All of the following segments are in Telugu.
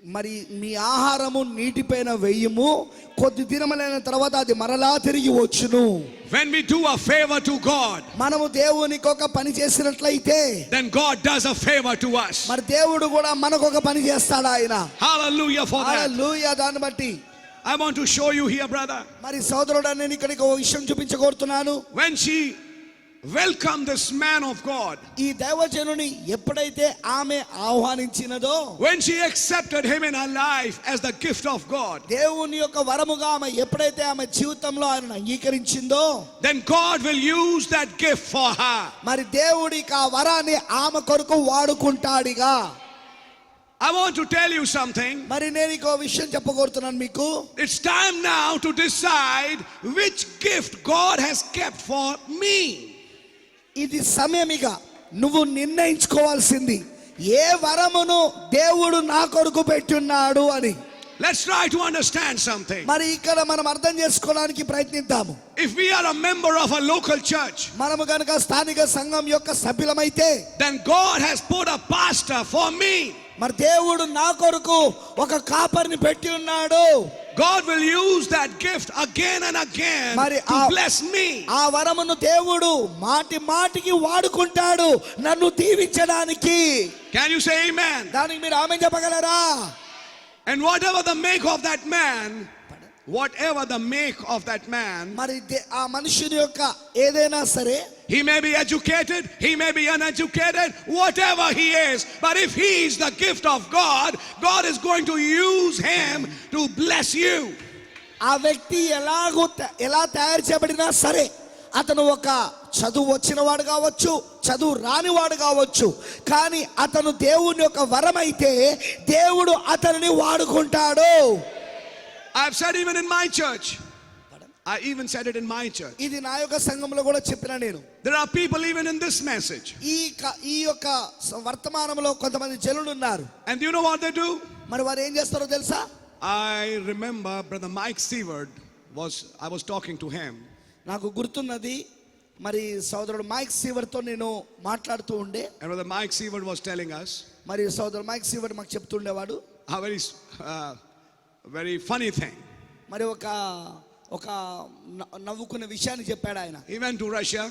మరి మీ ఆహారము నీటిపైన వేయము, కొద్ది దినములైన తర్వాత అది మరలా తిరిగి వచ్చును. When we do a favor to God, మనము దేవునికి ఒక పని చేసినట్లయితే, then God does a favor to us. మరి దేవుడు కూడా మనకు ఒక పని చేస్తాడు ఆయన. Hallelujah for that. హల్లెలూయా. దాన్ని బట్టి I want to show you here, brother. మరి సోదరుడా, నేను ఇక్కడికి ఒక విషయం చూపించగోరుతున్నాను. When she welcomed this man of God, ఈ దైవజనుని ఎప్పుడైతే ఆమె ఆహ్వానించినదో, when she accepted him in her life as the gift of God, దేవుని యొక్క వరముగా ఆమె ఎప్పుడైతే ఆమె జీవితంలో ఆయనను అంగీకరించిందో, then God will use that gift for her. మరి దేవుడికి ఆ వరాన్ని ఆమె కొరకు వాడుకుంటాడిగా. I want to tell you something. మరి నేను ఇంకో విషయం చెప్పగోరుతున్నాను మీకు. It's time now to decide which gift God has kept for me. ఇది సమయమిగా నువ్వు నిర్ణయించుకోవాల్సింది, ఏ వరమును దేవుడు నా కొరకు పెట్టున్నాడు అని. Let's try to understand something. మరి ఇక్కడ మనం అర్థం చేసుకోవడానికి ప్రయత్నిద్దాము. If we are a member of a local church, మనము గనుక స్థానిక సంఘం యొక్క సభ్యులమైతే, then God has put a pastor for me. మరి దేవుడు నా కొరకు ఒక కాపరిని పెట్టి ఉన్నాడు. God will use that gift again and again to bless me. ఆ వరమును దేవుడు మాటి మాటికి వాడుకుంటాడు నన్ను దీవించడానికి. Can you say amen? దానికి మీరు ఆమేన్ చెప్పగలరా? And whatever the make of that man, మరి ఆ మనుషుని యొక్క ఏదైనా సరే, he may be educated, he may be uneducated, whatever he is, but if he is the gift of God, God is going to use him to bless you. ఆ వ్యక్తి ఎలా తయారు చేయబడినా సరే, అతను ఒక చదువు వచ్చినవాడు కావచ్చు, చదువు రానివాడు కావచ్చు, కానీ అతను దేవుని యొక్క వరమైతే దేవుడు అతనిని వాడుకుంటాడు. I've said even in my church. I even said it in my church. ఇది నా యొక్క సంఘంలో కూడా చెప్పినా నేను. There are people even in this message. ఈ యొక్క వర్తమానంలో కొంతమంది జనులు ఉన్నారు. And do you know what they do? మరి వారు ఏం చేస్తారో తెలుసా? I remember brother Mike Seward I was talking to him. నాకు గుర్తున్నది, మరి సోదరుడు మైక్ సీవర్డ్ తో నేను మాట్లాడుతూ ఉండే. And brother Mike Seward was telling us, మరి సోదరుడు మైక్ సీవర్డ్ మాకు చెప్తుండేవాడు, a very funny thing. మరి ఒక నవ్వుకునే విషయాన్ని చెప్పాడు ఆయన. He went to Russia.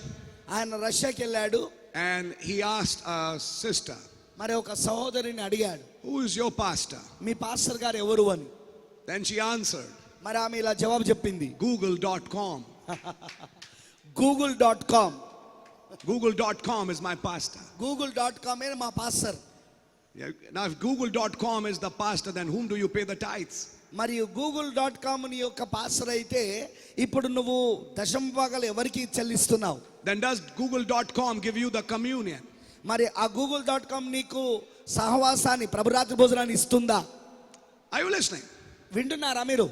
ఆయన రష్యాకి వెళ్ళాడు. And he asked a sister, మరి ఒక సహోదరిని అడిగాడు, who is your pastor? Me pastor గారు ఎవరు అని. Then she answered, మరి ఆమె ఇలా జవాబు చెప్పింది, google.com. google.com. google.com is my pastor. google.com ఏ మా pastor. Now if google.com is the pastor, then whom do you pay the tithes? మరియు google.com ని యొక్క పాస్టర్ అయితే ఇప్పుడు నువ్వు దశమ భాగాలు ఎవరికి చెల్లిస్తున్నావు? Then does google.com give you the communion? మరి ఆ google.com నీకు సహవాసాన్ని, ప్రభురాత్రి భోజనాన్ని ఇస్తుందా? Are you listening? వింటున్నారా మీరు?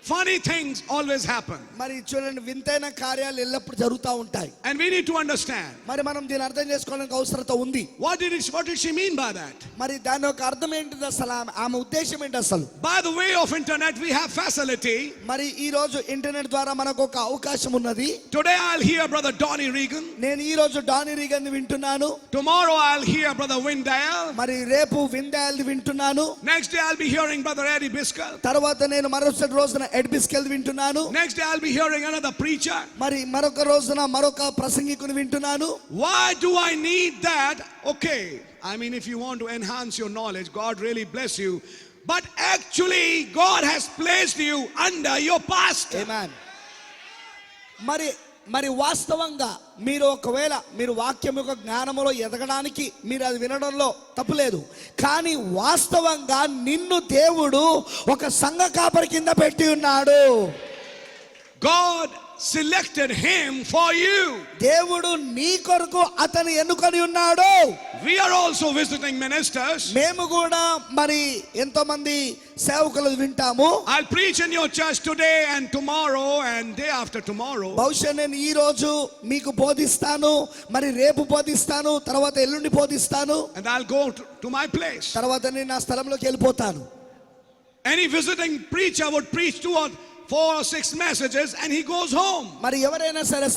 Funny things always happen. మరి చూడండి, వింతైన కార్యాలు ఎల్లప్పుడూ జరుగుతూ ఉంటాయి. And we need to understand. మరి మనం దీన్ని అర్థం చేసుకోవడానికి అవసరత ఉంది. What did she mean by that? మరి దాని యొక్క అర్థం ఏంటిది అసలు? ఆమె ఉద్దేశం ఏంటి అసలు? By the way of internet we have facility. మరి ఈ రోజు ఇంటర్నెట్ ద్వారా మనకు ఒక అవకాశం ఉన్నది. Today I'll hear brother Donnie Regan. నేను ఈ రోజు డానీ రీగన్ ని వింటున్నాను. Tomorrow I'll hear brother Windale. మరి రేపు విందాయల్ ని వింటున్నాను. Next day I'll be hearing brother Eddie Biscal. తర్వాత నేను మరుసటి రోజున ఎడ్ బిస్కెల్ వింటున్నాను. Next day I'll be hearing another preacher. మరి మరొక రోజున మరొక ప్రసంగికుని వింటున్నాను. Why do I need that? Okay, I mean if you want to enhance your knowledge, God really bless you, but actually God has placed you under your pastor. Amen. మరి వాస్తవంగా మీరు ఒకవేళ మీరు వాక్యం యొక్క జ్ఞానములో ఎదగడానికి మీరు అది వినడంలో తప్పులేదు, కానీ వాస్తవంగా నిన్ను దేవుడు ఒక సంఘ కాపరి కింద పెట్టి ఉన్నాడు. God selected him for you. దేవుడు నీ కొరకు అతను ఎన్నుకొని ఉన్నాడు. We are also visiting ministers. మేము కూడా మరి ఎంతో మంది సేవకులు వింటాము. I'll preach in your church today and tomorrow and day after tomorrow. బహుశా నేను ఈ రోజు మీకు బోధిస్తాను, మరి రేపు బోధిస్తాను, తర్వాత ఎల్లుండి బోధిస్తాను, and I'll go to my place. తర్వాత నేను నా స్థలంలోకి వెళ్ళిపోతాను. Any visiting preacher would preach 2 or 4 or 6 messages and he goes home. మరి ఎవరైనా సరే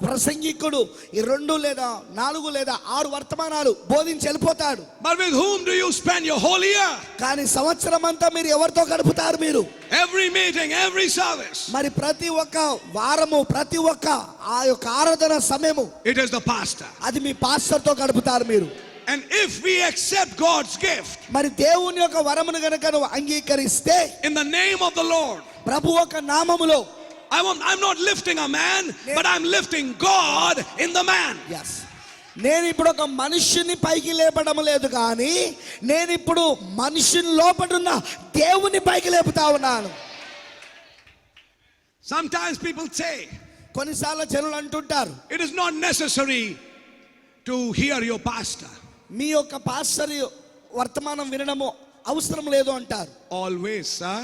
ప్రసంగికుడు ఈ 2 లేదా 4 లేదా 6 వర్తమానాలు బోధించి వెళ్ళిపోతాడు. But with whom do you spend your whole year? కానీ సంవత్సరం అంతా మీరు ఎవరితో గడుపుతారు? మీరు Every meeting, every service. మరి ప్రతి ఒక్క వారము, ప్రతి ఒక్క ఆ యొక్క ఆరాధన సమయము It is the pastor. అది మీ పాస్టర్తో గడుపుతారు మీరు. And if we accept God's gift మరి దేవుని యొక్క వరమును గనుక నువ్వు అంగీకరిస్తే in the name of the Lord, ప్రభు యొక్క నామములో, I'm not lifting a man, but I'm lifting God in the man. yes, నేను ఇప్పుడు ఒక మనుష్యుని పైకి లేపడం లేదు, కానీ నేను ఇప్పుడు మనుషుని లోపడున్న దేవుని పైకి లేపుతా ఉన్నాను. Sometimes people say కొన్నిసార్లు జనులు అంటుంటారు, it is not necessary to hear your pastor. మీ యొక్క పాస్టర్ వర్తమానం వినడము అవసరం లేదు అంటారు. Always, sir.